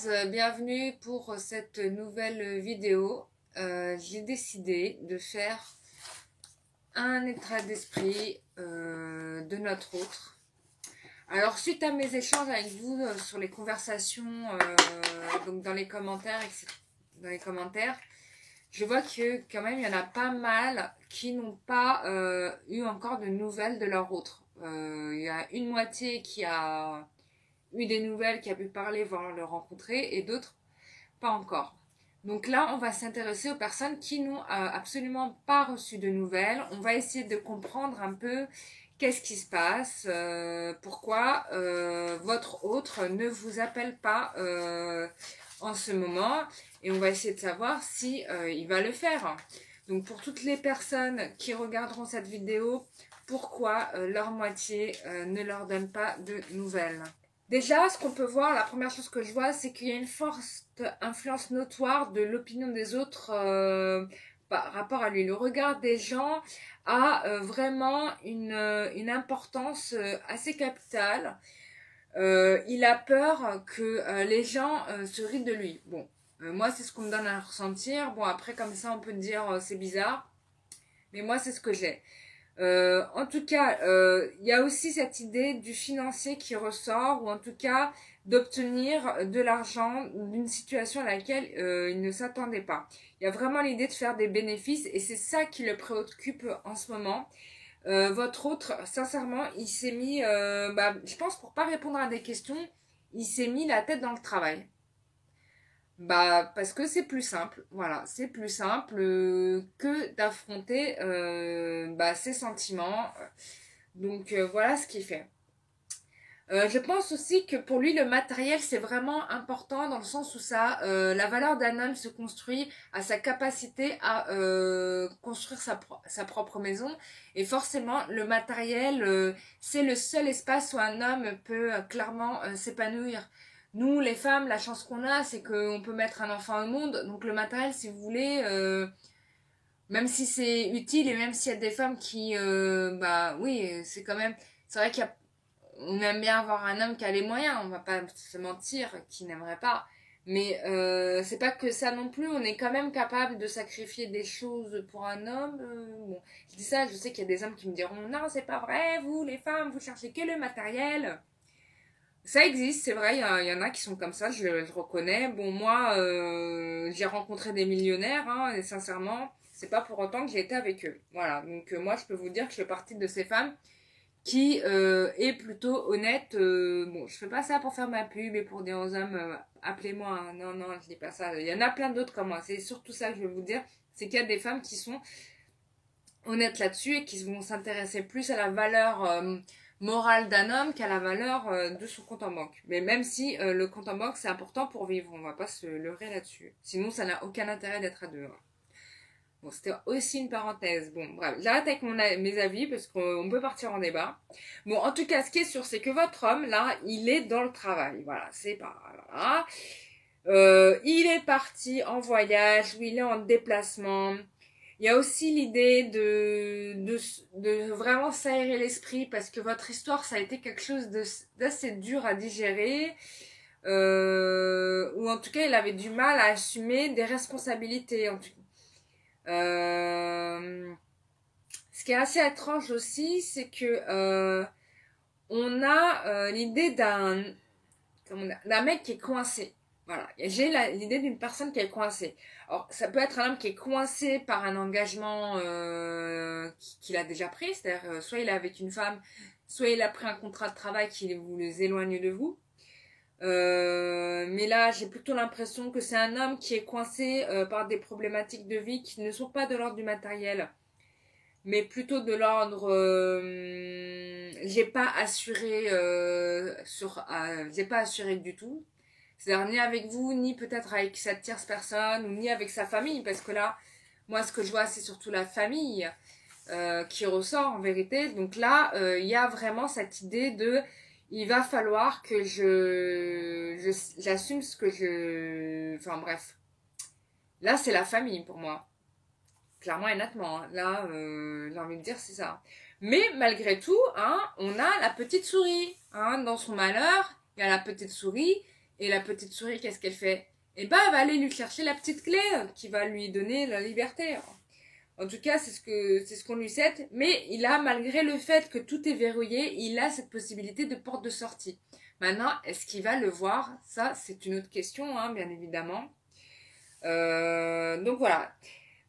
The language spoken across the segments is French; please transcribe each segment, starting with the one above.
bienvenue pour cette nouvelle vidéo. J'ai décidé de faire un état d'esprit de notre autre. Alors suite à mes échanges avec vous sur les conversations, donc dans les commentaires, je vois que quand même il y en a pas mal qui n'ont pas eu encore de nouvelles de leur autre. Il y a une moitié qui a eu des nouvelles, qui a pu parler, voire le rencontrer, et d'autres pas encore. Donc là, on va s'intéresser aux personnes qui n'ont absolument pas reçu de nouvelles. On va essayer de comprendre un peu qu'est-ce qui se passe, pourquoi votre autre ne vous appelle pas en ce moment, et on va essayer de savoir si il va le faire. Donc pour toutes les personnes qui regarderont cette vidéo, pourquoi leur moitié ne leur donne pas de nouvelles. Déjà, ce qu'on peut voir, la première chose que je vois, c'est qu'il y a une forte influence notoire de l'opinion des autres par rapport à lui. Le regard des gens a vraiment une importance assez capitale. Il a peur que les gens se rient de lui. Bon, moi, c'est ce qu'on me donne à ressentir. Bon, après, comme ça, on peut dire c'est bizarre. Mais moi, c'est ce que j'ai. En tout cas, il y a aussi cette idée du financier qui ressort, ou en tout cas d'obtenir de l'argent d'une situation à laquelle il ne s'attendait pas. Il y a vraiment l'idée de faire des bénéfices, et c'est ça qui le préoccupe en ce moment. Votre autre, sincèrement, il s'est mis, je pense pour pas répondre à des questions, il s'est mis la tête dans le travail. Parce que c'est plus simple, voilà, c'est plus simple que d'affronter ses sentiments. Donc voilà ce qu'il fait. Je pense aussi que pour lui le matériel c'est vraiment important, dans le sens où la valeur d'un homme se construit à sa capacité à construire sa propre maison, et forcément le matériel c'est le seul espace où un homme peut clairement s'épanouir. Nous, les femmes, la chance qu'on a, c'est qu'on peut mettre un enfant au monde. Donc le matériel, si vous voulez, même si c'est utile, et même s'il y a des femmes qui, oui, c'est quand même, c'est vrai qu'on aime bien avoir un homme qui a les moyens, on va pas se mentir, qui n'aimerait pas. Mais c'est pas que ça non plus, on est quand même capable de sacrifier des choses pour un homme. Bon, je dis ça, je sais qu'il y a des hommes qui me diront, non, c'est pas vrai, vous, les femmes, vous cherchez que le matériel. Ça existe, c'est vrai, il y en a qui sont comme ça, je le reconnais. Bon, moi, j'ai rencontré des millionnaires, hein, et sincèrement, c'est pas pour autant que j'ai été avec eux. Voilà, donc moi, je peux vous dire que je fais partie de ces femmes qui est plutôt honnête. Bon, je fais pas ça pour faire ma pub et pour dire aux hommes, appelez-moi, hein. Non, non, je dis pas ça. Il y en a plein d'autres comme moi, c'est surtout ça que je veux vous dire, c'est qu'il y a des femmes qui sont honnêtes là-dessus et qui vont s'intéresser plus à la valeur morale d'un homme qu'à la valeur de son compte en banque. Mais même si le compte en banque c'est important pour vivre, on va pas se leurrer là-dessus. Sinon ça n'a aucun intérêt d'être à deux. Hein. Bon, c'était aussi une parenthèse. Bon, bref, j'arrête avec mes avis parce qu'on peut partir en débat. Bon, en tout cas, ce qui est sûr, c'est que votre homme, là, il est dans le travail. Voilà, c'est pas... Voilà. Il est parti en voyage, ou il est en déplacement. Il y a aussi l'idée de vraiment s'aérer l'esprit, parce que votre histoire, ça a été quelque chose d'assez dur à digérer, ou en tout cas, il avait du mal à assumer des responsabilités. Ce qui est assez étrange aussi, c'est que on a l'idée d'un mec qui est coincé. Voilà, j'ai l'idée d'une personne qui est coincée. Alors, ça peut être un homme qui est coincé par un engagement qu'il a déjà pris, c'est-à-dire soit il est avec une femme, soit il a pris un contrat de travail qui vous les éloigne de vous. Mais là, j'ai plutôt l'impression que c'est un homme qui est coincé par des problématiques de vie qui ne sont pas de l'ordre du matériel, mais plutôt de l'ordre j'ai pas assuré du tout. C'est-à-dire ni avec vous, ni peut-être avec cette tierce personne, ou ni avec sa famille, parce que là, moi ce que je vois c'est surtout la famille qui ressort en vérité. Donc là, il y a vraiment cette idée de il va falloir que j'assume ce que enfin bref. Là c'est la famille pour moi. Clairement et nettement. Hein. Là, j'ai envie de dire c'est ça. Mais malgré tout, hein, on a la petite souris. Hein, dans son malheur, il y a la petite souris Et la petite souris, qu'est-ce qu'elle fait? Eh ben, elle va aller lui chercher la petite clé qui va lui donner la liberté. En tout cas, c'est ce qu'on lui souhaite. Mais il a, malgré le fait que tout est verrouillé, il a cette possibilité de porte de sortie. Maintenant, est-ce qu'il va le voir? Ça, c'est une autre question, hein, bien évidemment. Donc voilà.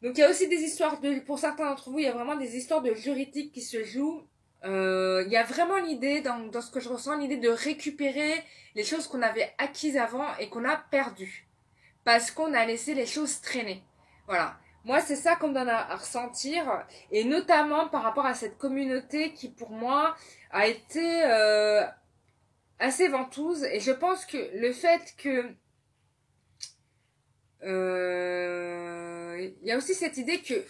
Donc il y a aussi des histoires pour certains d'entre vous, il y a vraiment des histoires de juridique qui se jouent. Il y a vraiment l'idée, dans ce que je ressens, l'idée de récupérer les choses qu'on avait acquises avant et qu'on a perdues. Parce qu'on a laissé les choses traîner. Voilà. Moi, c'est ça qu'on donne à ressentir. Et notamment par rapport à cette communauté qui, pour moi, a été assez ventouse. Et je pense que le fait que il y a aussi cette idée que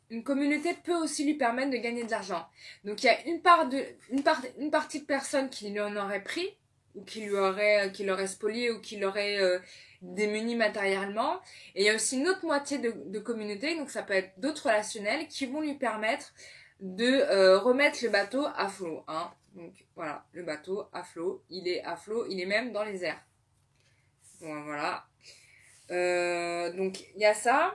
une communauté peut aussi lui permettre de gagner de l'argent. Donc il y a une partie de personnes qui lui en auraient pris, ou qui l'aurait spolié, ou qui l'aurait démuni matériellement. Et il y a aussi une autre moitié de communauté, donc ça peut être d'autres relationnels, qui vont lui permettre de remettre le bateau à flot. Hein. Donc voilà, le bateau à flot, il est à flot, il est même dans les airs. Bon, voilà. Donc il y a ça.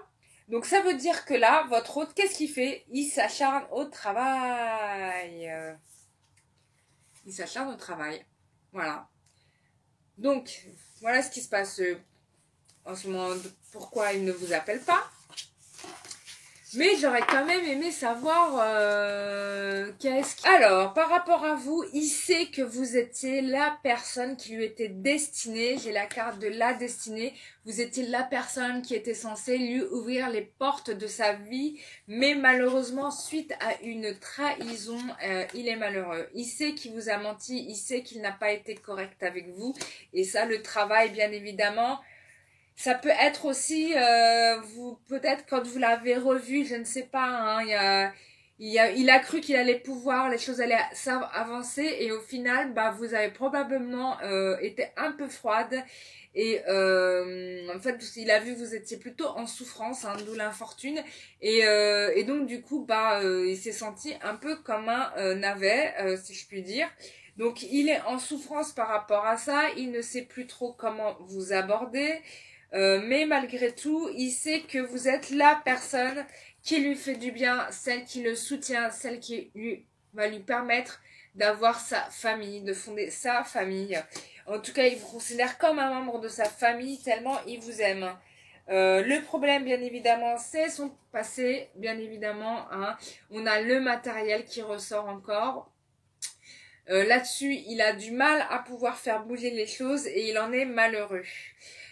Donc ça veut dire que là, votre hôte, qu'est-ce qu'il fait? Il s'acharne au travail. Il s'acharne au travail. Voilà. Donc, voilà ce qui se passe en ce moment. Pourquoi il ne vous appelle pas? Mais j'aurais quand même aimé savoir qu'est-ce qu'il... Alors, par rapport à vous, il sait que vous étiez la personne qui lui était destinée. J'ai la carte de la destinée. Vous étiez la personne qui était censée lui ouvrir les portes de sa vie. Mais malheureusement, suite à une trahison, il est malheureux. Il sait qu'il vous a menti. Il sait qu'il n'a pas été correct avec vous. Et ça, le travail, bien évidemment... Ça peut être aussi, vous peut-être quand vous l'avez revu, je ne sais pas, hein, il a cru qu'il allait pouvoir, les choses allaient avancer et au final, bah vous avez probablement été un peu froide et en fait il a vu que vous étiez plutôt en souffrance, hein, d'où l'infortune et donc du coup bah il s'est senti un peu comme un navet, si je puis dire. Donc il est en souffrance par rapport à ça, il ne sait plus trop comment vous aborder. Mais malgré tout, il sait que vous êtes la personne qui lui fait du bien, celle qui le soutient, celle qui va lui permettre d'avoir sa famille, de fonder sa famille. En tout cas, il vous considère comme un membre de sa famille tellement il vous aime. Le problème, bien évidemment, c'est son passé, bien évidemment. Hein. On a le matériel qui ressort encore. Là-dessus, il a du mal à pouvoir faire bouger les choses et il en est malheureux.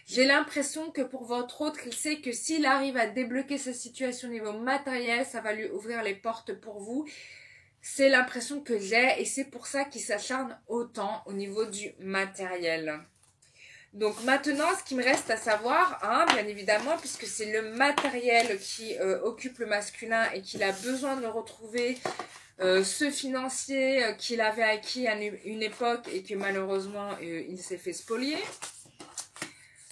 J'ai l'impression que pour votre autre, il sait que s'il arrive à débloquer sa situation au niveau matériel, ça va lui ouvrir les portes pour vous. C'est l'impression que j'ai et c'est pour ça qu'il s'acharne autant au niveau du matériel. Donc maintenant, ce qui me reste à savoir, hein, bien évidemment, puisque c'est le matériel qui occupe le masculin et qu'il a besoin de retrouver ce financier qu'il avait acquis à une époque et que malheureusement il s'est fait spolier.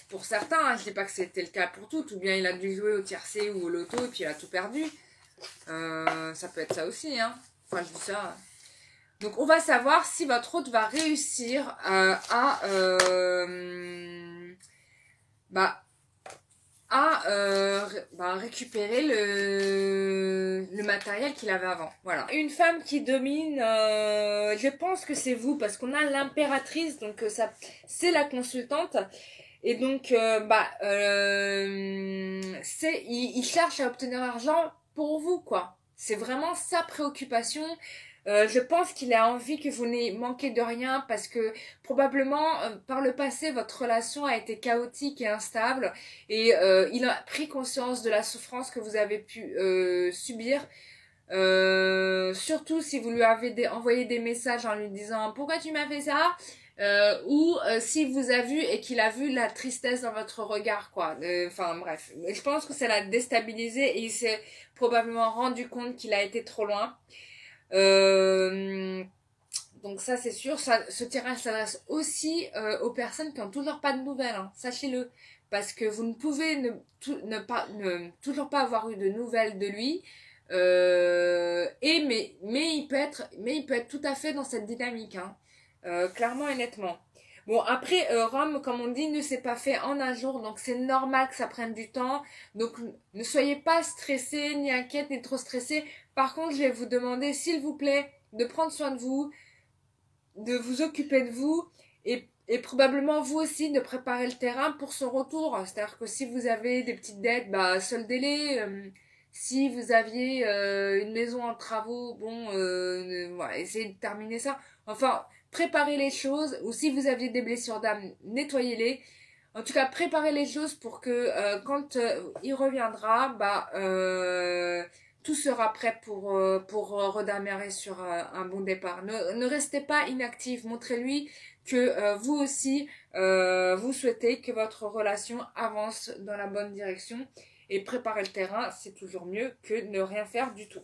Pour certains, hein, je ne dis pas que c'était le cas pour toutes, ou bien il a dû jouer au tiercé ou au loto et puis il a tout perdu. Ça peut être ça aussi, hein. Enfin, je dis ça. Donc, on va savoir si votre hôte va réussir à récupérer le matériel qu'il avait avant. Voilà. Une femme qui domine, je pense que c'est vous, parce qu'on a l'impératrice, donc ça, c'est la consultante. Et donc, il cherche à obtenir l'argent pour vous, quoi. C'est vraiment sa préoccupation. Je pense qu'il a envie que vous n'ayez manqué de rien parce que probablement par le passé votre relation a été chaotique et instable et il a pris conscience de la souffrance que vous avez pu subir. Surtout si vous lui avez envoyé des messages en lui disant pourquoi tu m'as fait ça ou s'il vous a vu et qu'il a vu la tristesse dans votre regard quoi. Enfin bref, je pense que ça l'a déstabilisé et il s'est probablement rendu compte qu'il a été trop loin. Donc ça c'est sûr, ce tirage s'adresse aussi aux personnes qui n'ont toujours pas de nouvelles, hein, sachez-le, parce que vous ne pouvez toujours pas avoir eu de nouvelles de lui, mais il peut être tout à fait dans cette dynamique, hein, clairement et nettement. Bon, après, Rome, comme on dit, ne s'est pas fait en un jour, donc c'est normal que ça prenne du temps. Donc, ne soyez pas stressés, ni inquiètes, ni trop stressés. Par contre, je vais vous demander, s'il vous plaît, de prendre soin de vous occuper de vous, et probablement vous aussi de préparer le terrain pour son retour. C'est-à-dire que si vous avez des petites dettes, bah, soldez-les. Si vous aviez une maison en travaux, bon, voilà, essayez de terminer ça. Enfin, préparez les choses, ou si vous aviez des blessures d'âme, nettoyez-les. En tout cas, préparez les choses pour que quand il reviendra, bah, tout sera prêt pour redémarrer sur un bon départ. Ne restez pas inactif, montrez-lui que vous aussi, vous souhaitez que votre relation avance dans la bonne direction. Et préparer le terrain, c'est toujours mieux que ne rien faire du tout.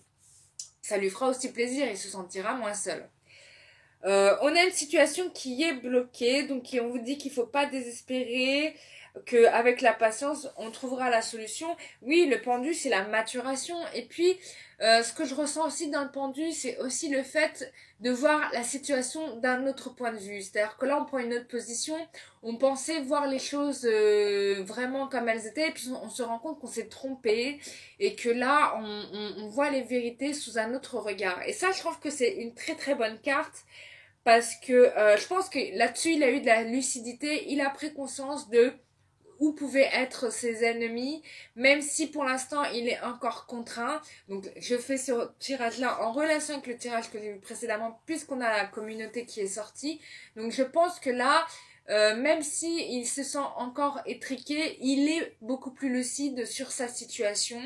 Ça lui fera aussi plaisir, il se sentira moins seul. On a une situation qui est bloquée, donc on vous dit qu'il ne faut pas désespérer, qu'avec la patience, on trouvera la solution. Oui, le pendu, c'est la maturation. Et puis, ce que je ressens aussi dans le pendu, c'est aussi le fait de voir la situation d'un autre point de vue. C'est-à-dire que là, on prend une autre position, on pensait voir les choses vraiment comme elles étaient, et puis on se rend compte qu'on s'est trompé, et que là, on voit les vérités sous un autre regard. Et ça, je trouve que c'est une très très bonne carte, parce que je pense que là-dessus, il a eu de la lucidité, il a pris conscience de où pouvaient être ses ennemis, même si pour l'instant il est encore contraint. Donc je fais ce tirage-là en relation avec le tirage que j'ai vu précédemment, puisqu'on a la communauté qui est sortie. Donc je pense que là, même si il se sent encore étriqué, il est beaucoup plus lucide sur sa situation.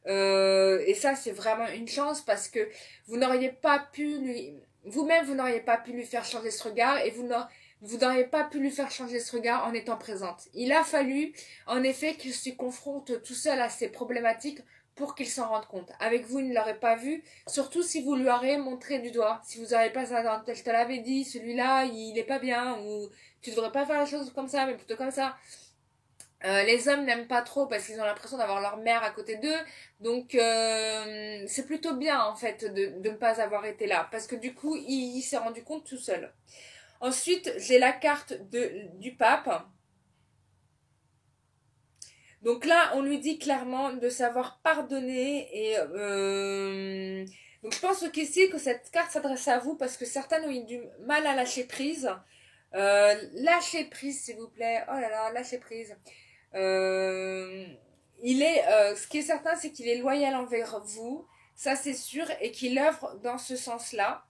Et ça, c'est vraiment une chance, parce que vous n'auriez pas pu lui... Vous-même, vous n'auriez pas pu lui faire changer ce regard, et vous n'auriez pas pu lui faire changer ce regard en étant présente. Il a fallu, en effet, qu'il se confronte tout seul à ces problématiques pour qu'il s'en rende compte. Avec vous, il ne l'aurait pas vu, surtout si vous lui auriez montré du doigt. Si vous n'auriez pas ça, je te l'avais dit, celui-là, il est pas bien, ou tu devrais pas faire les choses comme ça, mais plutôt comme ça. Les hommes n'aiment pas trop parce qu'ils ont l'impression d'avoir leur mère à côté d'eux, donc c'est plutôt bien en fait de ne pas avoir été là, parce que du coup il s'est rendu compte tout seul. Ensuite, j'ai la carte du pape. Donc là, on lui dit clairement de savoir pardonner, et donc je pense qu'ici que cette carte s'adresse à vous, parce que certains ont eu du mal à lâcher prise. Lâchez prise, s'il vous plaît. Oh là là, lâchez prise. Euh, ce qui est certain, c'est qu'il est loyal envers vous, ça c'est sûr, et qu'il œuvre dans ce sens-là.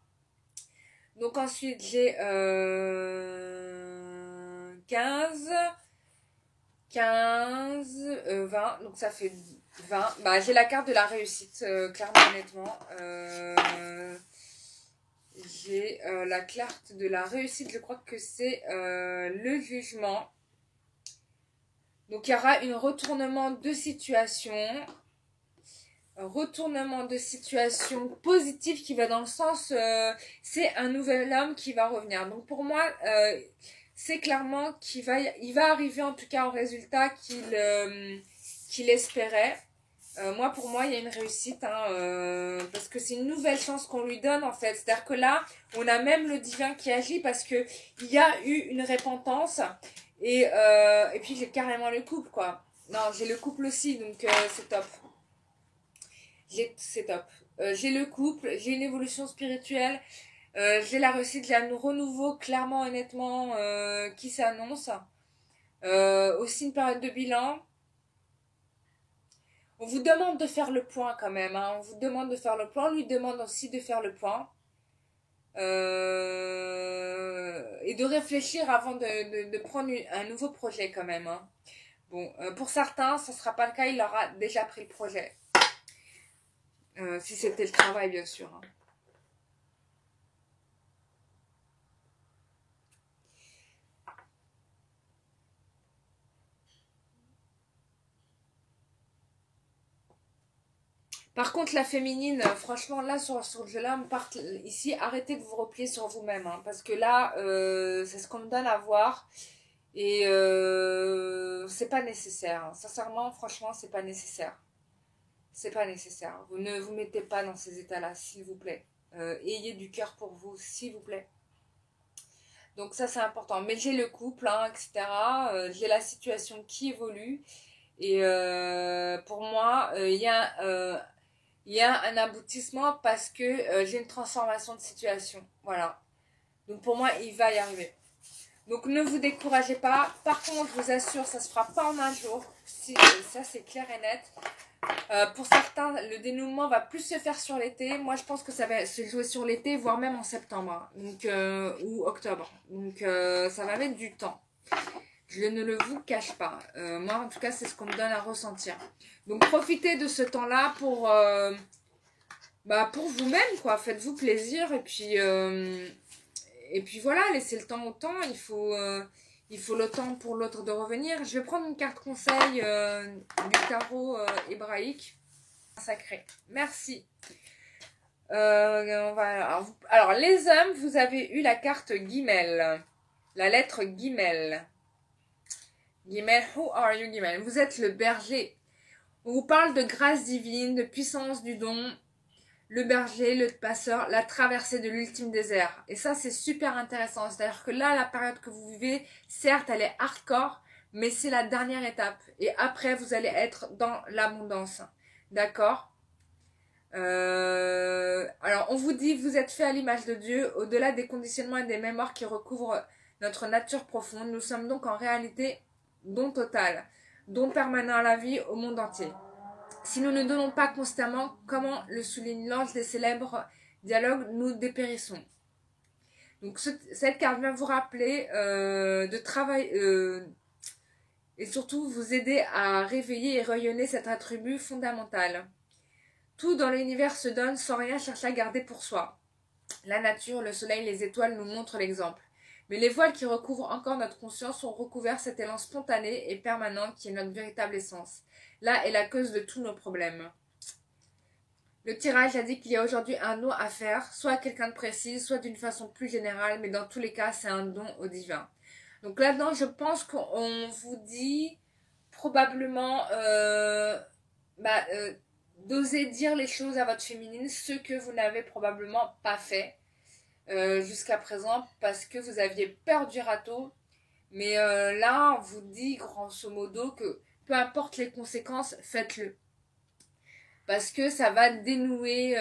Donc ensuite, j'ai 20, donc ça fait 20. Bah, j'ai la carte de la réussite, clairement, honnêtement. J'ai la carte de la réussite, je crois que c'est le jugement. Donc il y aura un retournement de situation. Un retournement de situation positif qui va dans le sens, c'est un nouvel homme qui va revenir. Donc pour moi, c'est clairement il va arriver en tout cas au résultat qu'il espérait. Pour moi, il y a une réussite, hein, parce que c'est une nouvelle chance qu'on lui donne en fait. C'est-à-dire que là, on a même le divin qui agit, parce que il y a eu une repentance, et puis j'ai carrément le couple, quoi. Non, j'ai le couple aussi, donc c'est top. C'est top. J'ai le couple, j'ai une évolution spirituelle, j'ai la réussite, j'ai un renouveau clairement, honnêtement, qui s'annonce. Aussi une période de bilan. On vous demande de faire le point quand même, hein. On vous demande de faire le point, on lui demande aussi de faire le point. Et de réfléchir avant de prendre un nouveau projet quand même, hein. Bon, pour certains, ça ne sera pas le cas, il aura déjà pris le projet. Si c'était le travail, bien sûr, hein. Par contre, la féminine, franchement, là, sur le jeu-là, ici, arrêtez de vous replier sur vous-même, hein, parce que là, c'est ce qu'on me donne à voir, et c'est pas nécessaire, hein. Sincèrement, franchement, c'est pas nécessaire. C'est pas nécessaire. Vous ne vous mettez pas dans ces états-là, s'il vous plaît. Ayez du cœur pour vous, s'il vous plaît. Donc ça c'est important. Mais j'ai le couple, hein, etc. J'ai la situation qui évolue. Et pour moi, il y a un aboutissement parce que j'ai une transformation de situation. Voilà. Donc pour moi, il va y arriver. Donc ne vous découragez pas. Par contre, je vous assure, ça se fera pas en un jour. Ça c'est clair et net. Pour certains, le dénouement va plus se faire sur l'été. Moi, je pense que ça va se jouer sur l'été, voire même en septembre, hein. Donc, ou octobre. Donc, ça va mettre du temps. Je ne le vous cache pas. Moi, en tout cas, c'est ce qu'on me donne à ressentir. Donc, profitez de ce temps-là pour vous-même, quoi. Faites-vous plaisir et puis voilà, laissez le temps au temps. Il faut le temps pour l'autre de revenir. Je vais prendre une carte conseil du tarot hébraïque sacré. Merci. Alors, les hommes, vous avez eu la carte Guimel. La lettre Guimel. Guimel, who are you Guimel? Vous êtes le berger. On vous parle de grâce divine, de puissance du don. Le berger, le passeur, la traversée de l'ultime désert. Et ça, c'est super intéressant. C'est-à-dire que là, la période que vous vivez, certes, elle est hardcore, mais c'est la dernière étape. Et après, vous allez être dans l'abondance. D'accord? Alors, on vous dit, vous êtes fait à l'image de Dieu, au-delà des conditionnements et des mémoires qui recouvrent notre nature profonde. Nous sommes donc en réalité don total, don permanent à la vie, au monde entier. Si nous ne donnons pas constamment, comment le souligne l'ange des célèbres dialogues, nous dépérissons. Donc cette carte vient vous rappeler de travail et surtout vous aider à réveiller et rayonner cet attribut fondamental. Tout dans l'univers se donne sans rien chercher à garder pour soi. La nature, le soleil, les étoiles nous montrent l'exemple. Mais les voiles qui recouvrent encore notre conscience ont recouvert cet élan spontané et permanent qui est notre véritable essence. Là est la cause de tous nos problèmes. Le tirage a dit qu'il y a aujourd'hui un don à faire, soit à quelqu'un de précis, soit d'une façon plus générale, mais dans tous les cas, c'est un don au divin. Donc là-dedans, je pense qu'on vous dit probablement d'oser dire les choses à votre féminine, ce que vous n'avez probablement pas fait jusqu'à présent parce que vous aviez peur du râteau. Mais là, on vous dit grosso modo que peu importe les conséquences, faites-le. Parce que ça va dénouer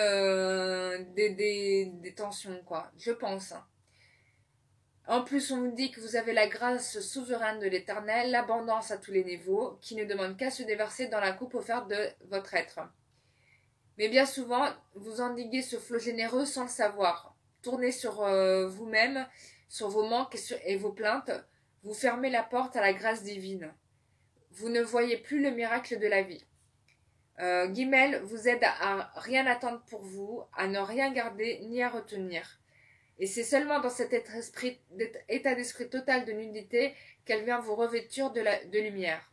des tensions, quoi. Je pense. En plus, on vous dit que vous avez la grâce souveraine de l'Éternel, l'abondance à tous les niveaux, qui ne demande qu'à se déverser dans la coupe offerte de votre être. Mais bien souvent, vous endiguez ce flot généreux sans le savoir. Tournez sur vous-même, sur vos manques et vos plaintes. Vous fermez la porte à la grâce divine. Vous ne voyez plus le miracle de la vie. Guimel vous aide à rien attendre pour vous, à ne rien garder ni à retenir. Et c'est seulement dans cet état d'esprit total de nudité qu'elle vient vous revêtir de lumière.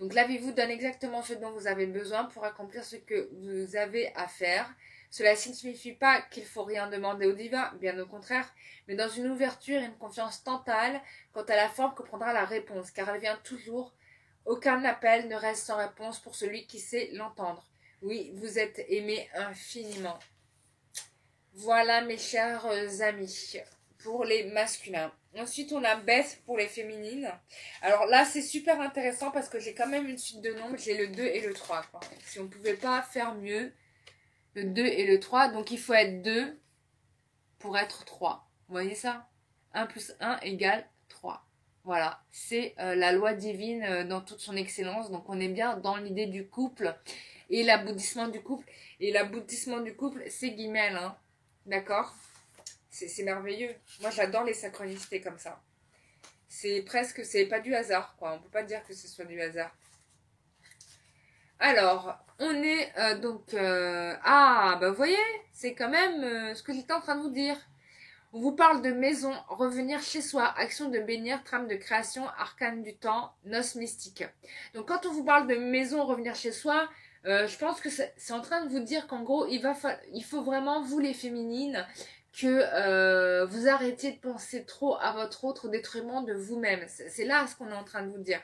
Donc la vie vous donne exactement ce dont vous avez besoin pour accomplir ce que vous avez à faire. Cela ne signifie pas qu'il faut rien demander au divin, bien au contraire, mais dans une ouverture et une confiance totale quant à la forme que prendra la réponse, car elle vient toujours. Aucun appel ne reste sans réponse pour celui qui sait l'entendre. Oui, vous êtes aimés infiniment. Voilà mes chers amis, pour les masculins. Ensuite, on a Beth pour les féminines. Alors là, c'est super intéressant parce que j'ai quand même une suite de nombres. J'ai le 2 et le 3. Quoi. Si on ne pouvait pas faire mieux, le 2 et le 3. Donc, il faut être 2 pour être 3. Vous voyez ça? 1 plus 1 égale 3. Voilà, c'est la loi divine dans toute son excellence. Donc, on est bien dans l'idée du couple et l'aboutissement du couple. Et l'aboutissement du couple, c'est Guimel, hein. D'accord? C'est merveilleux. Moi, j'adore les synchronicités comme ça. C'est pas du hasard, quoi. On peut pas dire que ce soit du hasard. Alors, on est vous voyez, c'est quand même ce que j'étais en train de vous dire. On vous parle de maison, revenir chez soi, action de bénir, trame de création, arcane du temps, noces mystiques. Donc, quand on vous parle de maison, revenir chez soi, je pense que c'est en train de vous dire qu'en gros, il faut vraiment, vous les féminines, que vous arrêtiez de penser trop à votre autre au détriment de vous-même. C'est là ce qu'on est en train de vous dire.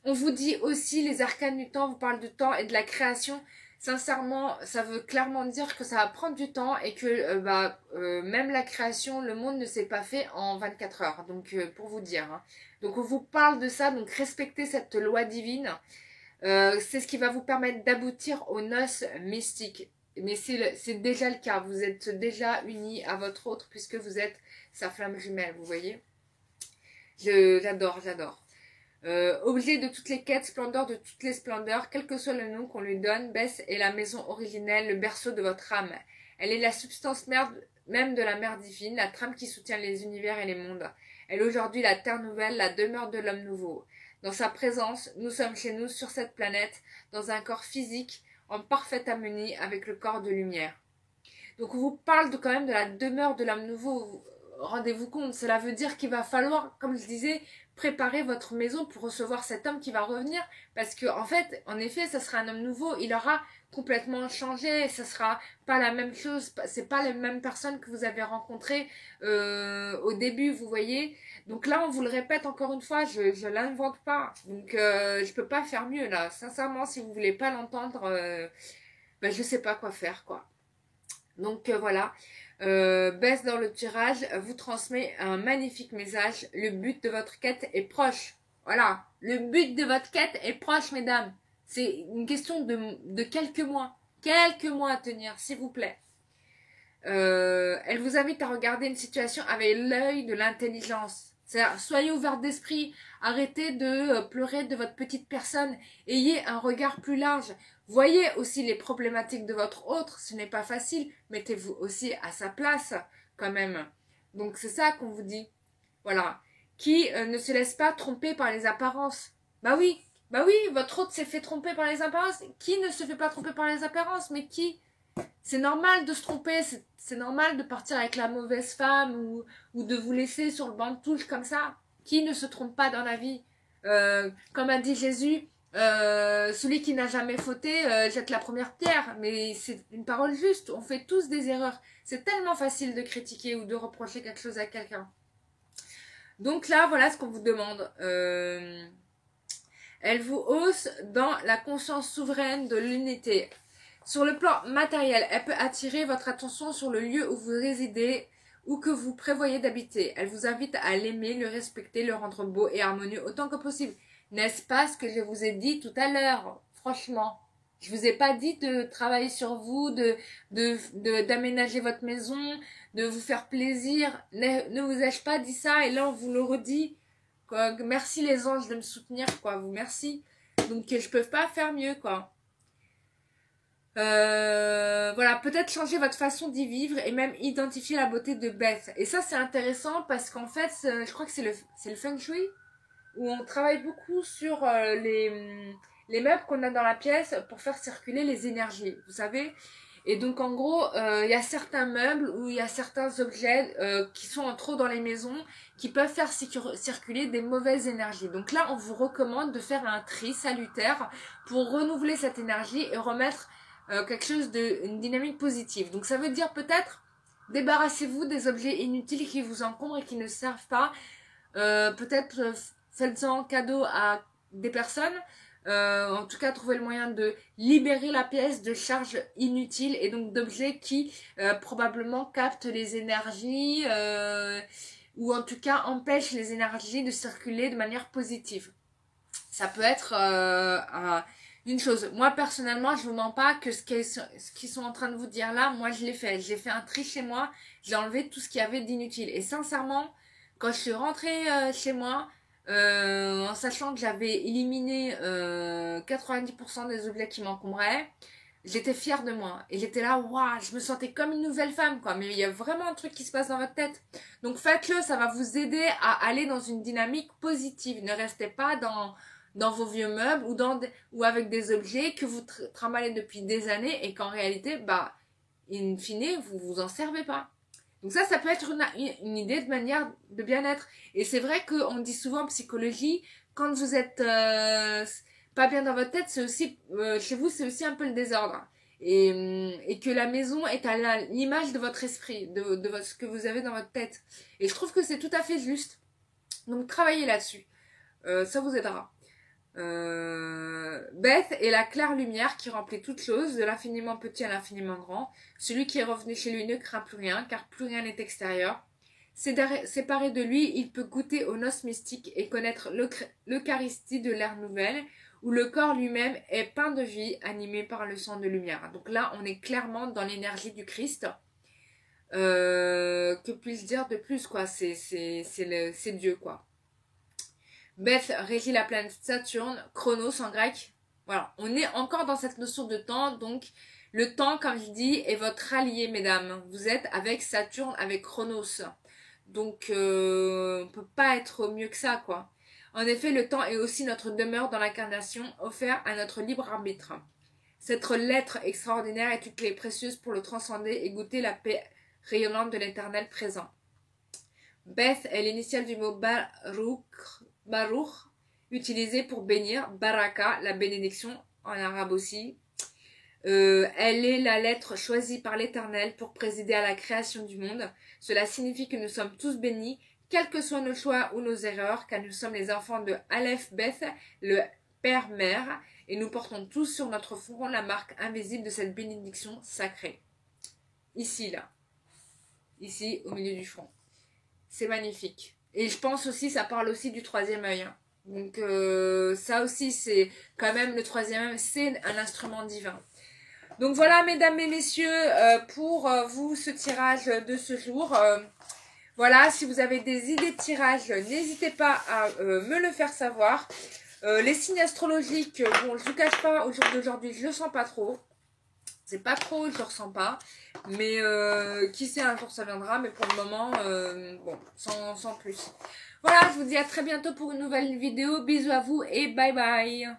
On vous dit aussi, les arcanes du temps, vous parlent du temps et de la création. sincèrement, ça veut clairement dire que ça va prendre du temps et que même la création, le monde ne s'est pas fait en 24 heures. Donc, pour vous dire. Hein. Donc, on vous parle de ça. Donc, respectez cette loi divine. C'est ce qui va vous permettre d'aboutir aux noces mystiques. Mais c'est déjà le cas. Vous êtes déjà unis à votre autre puisque vous êtes sa flamme jumelle. Vous voyez? J'adore, j'adore. Objet de toutes les quêtes, splendeur de toutes les splendeurs, quel que soit le nom qu'on lui donne, Bess est la maison originelle, le berceau de votre âme. Elle est la substance même de la mère divine, la trame qui soutient les univers et les mondes. Elle est aujourd'hui la terre nouvelle, la demeure de l'homme nouveau. Dans sa présence, nous sommes chez nous, sur cette planète, dans un corps physique, en parfaite harmonie avec le corps de lumière. Donc on vous parle quand même de la demeure de l'homme nouveau. Rendez-vous compte, cela veut dire qu'il va falloir, comme je disais, préparer votre maison pour recevoir cet homme qui va revenir, parce que en fait, en effet, ça sera un homme nouveau, il aura complètement changé, ça sera pas la même chose, c'est pas les mêmes personnes que vous avez rencontrées au début, vous voyez. Donc là, on vous le répète encore une fois, je l'invente pas, donc je peux pas faire mieux là. Sincèrement, si vous voulez pas l'entendre, je sais pas quoi faire quoi. Donc voilà. Bess dans le tirage vous transmet un magnifique message. Le but de votre quête est proche. Voilà, le but de votre quête est proche, mesdames. C'est une question de quelques mois. Quelques mois à tenir, s'il vous plaît. Elle vous invite à regarder une situation avec l'œil de l'intelligence. C'est-à-dire, soyez ouvert d'esprit, arrêtez de pleurer de votre petite personne, ayez un regard plus large. Voyez aussi les problématiques de votre autre, ce n'est pas facile, mettez-vous aussi à sa place quand même. Donc c'est ça qu'on vous dit. Voilà. Qui ne se laisse pas tromper par les apparences. Bah oui, votre autre s'est fait tromper par les apparences. Qui ne se fait pas tromper par les apparences? Mais qui? C'est normal de se tromper, c'est normal de partir avec la mauvaise femme ou de vous laisser sur le banc de touche comme ça. Qui ne se trompe pas dans la vie? Comme a dit Jésus, celui qui n'a jamais fauté jette la première pierre. Mais c'est une parole juste, on fait tous des erreurs. C'est tellement facile de critiquer ou de reprocher quelque chose à quelqu'un. Donc là, voilà ce qu'on vous demande. Elle vous hausse dans la conscience souveraine de l'unité. Sur le plan matériel, elle peut attirer votre attention sur le lieu où vous résidez ou que vous prévoyez d'habiter. Elle vous invite à l'aimer, le respecter, le rendre beau et harmonieux autant que possible. N'est-ce pas ce que je vous ai dit tout à l'heure? Franchement, je vous ai pas dit de travailler sur vous, d'aménager votre maison, de vous faire plaisir. Ne vous ai-je pas dit ça? Et là, on vous le redit. Quoi. Merci les anges de me soutenir, quoi. Vous merci. Donc, je peux pas faire mieux, quoi. Voilà, peut-être changer votre façon d'y vivre et même identifier la beauté de Beth. Et ça, c'est intéressant parce qu'en fait, je crois que c'est le feng shui où on travaille beaucoup sur les meubles qu'on a dans la pièce pour faire circuler les énergies, vous savez. Et donc, en gros, il y a certains meubles ou il y a certains objets qui sont en trop dans les maisons qui peuvent faire circuler des mauvaises énergies. Donc là, on vous recommande de faire un tri salutaire pour renouveler cette énergie et remettre quelque chose une dynamique positive. Donc ça veut dire peut-être débarrassez-vous des objets inutiles qui vous encombrent et qui ne servent pas. Peut-être faites-en cadeau à des personnes. En tout cas, trouvez le moyen de libérer la pièce de charges inutiles et donc d'objets qui probablement captent les énergies ou en tout cas empêchent les énergies de circuler de manière positive. Ça peut être une chose. Moi, personnellement, je vous mens pas que ce qu'ils sont en train de vous dire là, moi, je l'ai fait. J'ai fait un tri chez moi. J'ai enlevé tout ce qu'il y avait d'inutile. Et sincèrement, quand je suis rentrée chez moi, en sachant que j'avais éliminé 90% des objets qui m'encombraient, j'étais fière de moi. Et j'étais là, waouh, je me sentais comme une nouvelle femme, quoi. Mais il y a vraiment un truc qui se passe dans votre tête. Donc faites-le, ça va vous aider à aller dans une dynamique positive. Ne restez pas dans vos vieux meubles ou avec des objets que vous trimballez depuis des années et qu'en réalité, in fine, vous vous en servez pas. Donc ça peut être une idée de manière de bien-être. Et c'est vrai qu'on dit souvent en psychologie, quand vous êtes pas bien dans votre tête, c'est aussi, chez vous, c'est aussi un peu le désordre. Et que la maison est à l'image de votre esprit, de ce que vous avez dans votre tête. Et je trouve que c'est tout à fait juste. Donc travaillez là-dessus. Ça vous aidera. Beth est la claire lumière qui remplit toutes choses, de l'infiniment petit à l'infiniment grand. Celui qui est revenu chez lui ne craint plus rien, car plus rien n'est extérieur. Séparé de lui, il peut goûter aux noces mystiques et connaître l'Eucharistie de l'ère nouvelle, où le corps lui-même est peint de vie, animé par le sang de lumière. Donc là, on est clairement dans l'énergie du Christ. Que puis-je dire de plus, quoi? C'est Dieu, quoi. Beth régit la planète Saturne, Chronos en grec. Voilà, on est encore dans cette notion de temps, donc le temps, comme je dis, est votre allié, mesdames. Vous êtes avec Saturne, avec Chronos. Donc, on peut pas être mieux que ça, quoi. En effet, le temps est aussi notre demeure dans l'incarnation, offert à notre libre arbitre. Cette lettre extraordinaire est une clé précieuse pour le transcender et goûter la paix rayonnante de l'éternel présent. Beth est l'initiale du mot Baruch, utilisé pour bénir, Baraka, la bénédiction en arabe aussi. Elle est la lettre choisie par l'Éternel pour présider à la création du monde. Cela signifie que nous sommes tous bénis, quels que soient nos choix ou nos erreurs, car nous sommes les enfants de Aleph Beth, le Père-Mère, et nous portons tous sur notre front la marque invisible de cette bénédiction sacrée. Ici, là. Ici, au milieu du front. C'est magnifique. Et je pense aussi, ça parle aussi du troisième œil. Hein. Donc, ça aussi, c'est quand même le troisième œil, c'est un instrument divin. Donc voilà, mesdames et messieurs, pour vous, ce tirage de ce jour. Voilà, si vous avez des idées de tirage, n'hésitez pas à me le faire savoir. Les signes astrologiques, bon, je ne vous cache pas, au jour d'aujourd'hui, je ne le sens pas trop. C'est pas trop, je le ressens pas. Mais qui sait, un jour ça viendra. Mais pour le moment, bon, sans plus. Voilà, je vous dis à très bientôt pour une nouvelle vidéo. Bisous à vous et bye bye.